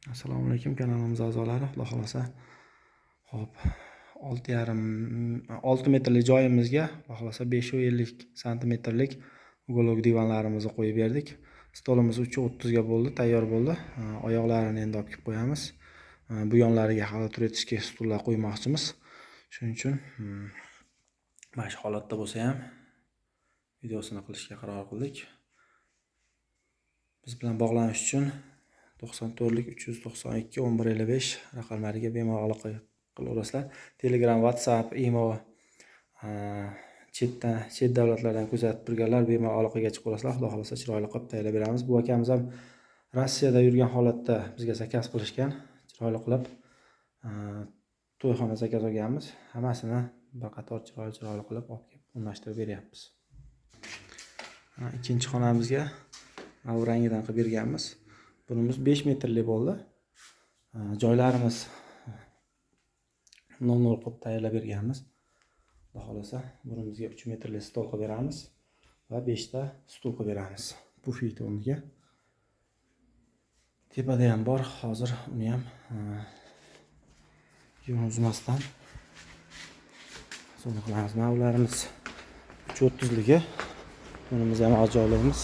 Assalomu alaykum kanalimiz a'zolari. Xudo xolasa, hop 6,5 metrlik joyimizga xudo xolasa 550 santimetrlik uголок divanlarimizni qo'yib berdik. Stolimiz 330 ga bo'ldi, tayyor bo'ldi. Oyoqlarini endi olib kelib qo'yamiz. Bu yonlariga hali turetishga stullar qo'ymoqchimiz. Shuning uchun mana shu holatda bo'lsa ham videosini qilishga qaror qildik. Biz bilan bog'lanish uchun 94lik 392 1155 raqamlariga bemalol aloqa qilaverasizlar. Telegram, WhatsApp, imo, chet davlatlardan kuzatib turganlar bemalol aloqaga chiqib olasizlar. Xudo xolasa chiroyli qilib tayyorlab beramiz. Bu akamiz ham Rossiyada yurgan holatda bizga zakaz qilishgan. Chiroyli qilib to'yxona zakaz olganmiz. Hammasini bir qator chiroyli qilib olib kelib o'rnashtirib beryapmiz. Ikkinchi xonamizga bu rangidan qilib berganmiz. Bunimiz 5 metrli bo'ldi. Joylarimiz 0 qilib tayyorlab berganmiz. Xudo xolasa bunimizga 3 metrli stol qilib beramiz va 5 ta stul qilib beramiz. Pufit o'rniga. Tepada ham bor, hozir uni ham yuzmasdan so'ng qilamiz. Ularimiz 330 ligi. Bunimiz ham ajoyibimiz.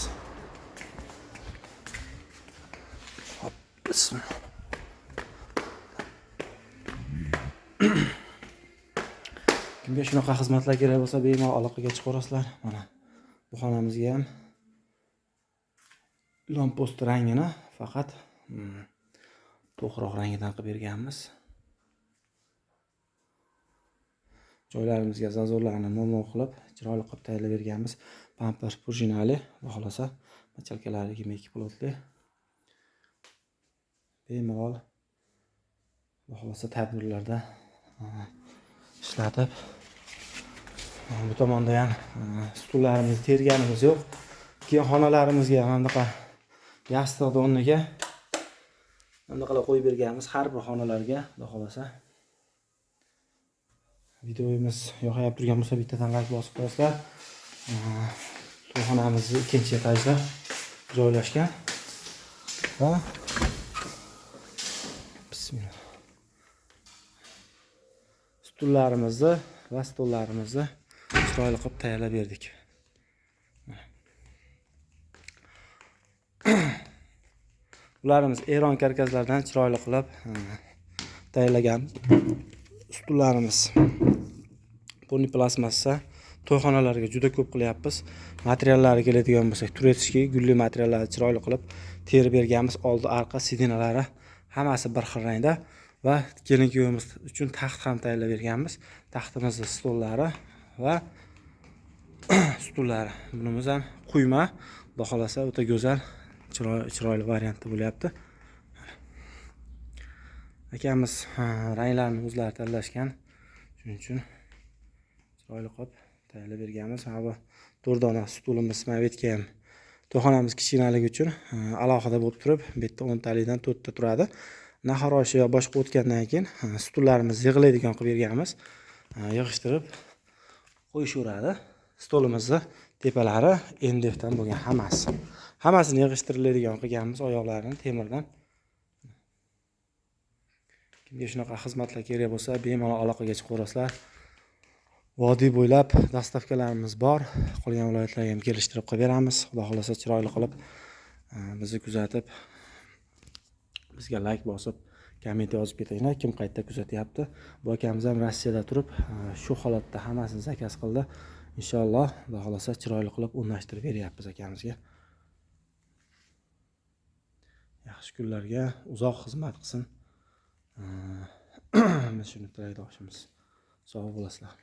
Kimga shunaqa xizmatlar kerak bo'lsa, bemalol aloqaga chiqaverasizlar. Mana bu xonamizga ham lampost rangini faqat to'qroq rangidan qilib berganmiz. Joylarimizga zazorlarni mo'l qilib, chiroyli qilib tayyorlab berganmiz. Pamper prujinali, xudo xolasa, machalkalari 22 plotli. Bemalol xudo xolasa tadbirlarda ishlatib. Bu tomonda ham stullarimizni terganimiz yo'q. Keyin xonalarimizga ham bunaqa yostiq o'rniga bunaqa qo'yib berganmiz har bir xonalarga, xudo xolasa. Videomiz yoqib turgan bo'lsa, bittadan like bosib qo'yasizlar. To'yxonamizning ikkinchi etajda joylashgan va bismillah. Stullarimizni va stollarimizni chiroyli qilib tayyorlab berdik. Ularimiz Eron karkaslardan chiroyli qilib tayyorlagan stullarimiz. Poli plastmassa to'yxonalarga juda ko'p qilyapmiz. Materiallari keladigan bo'lsa, turetishki, gulli materiallarni chiroyli qilib terib berganmiz. Oldi, arqa sidinalari hammasi bir xil rangda va kelin-kuyovimiz uchun taxt ham tayyorlab berganmiz. Taxtimizning stollari va stullari. Bunimiz ham quyma, xudo xolasa o'ta go'zal, chiroyli variantda bo'lyapti. Akamiz ranglarni o'zlari tanlashgan. Shuning uchun chiroyli qilib tayyorlab berganmiz. Ha bu 4 dona stulimiz mavjudga ham to'yxonamiz kichkinaligi uchun alohida bo'lib turib, bu yerda 10 talikdan 4 ta turadi. Nahor oshi yo boshqa o'tgandan keyin stullarimizni yig'iladigan qilib berganmiz. Yig'ishtirib qo'yishaveradi. Stolimizni tepalari MDFdan bo'lgan hammasini yig'ishtiriladigan qilganmiz, oyoqlarini temirdan. Kimga shunaqa xizmatlar kerak bo'lsa, bemalol aloqaga chiqaverasizlar. Vodiy bo'ylab dastavkalarimiz bor. Qolgan viloyatlarga ham kelishtirib qilib beramiz. Xudo xolasa chiroyli qilib bizni kuzatib, bizga like bosib, komment yozib ketinglar. Kim qayerda kuzatyapti? Bu akamiz ham Rossiyada turib, shu holatda hammasini zakaz qildi. Inshaalloh, xudo xolasa chiroyli qilib o'rnashtirib beryapmiz akamizga. Yaxshi kunlarga uzoq xizmat qilsin. Biz shuni tilakdoshimiz. Sog' bo'lasizlar.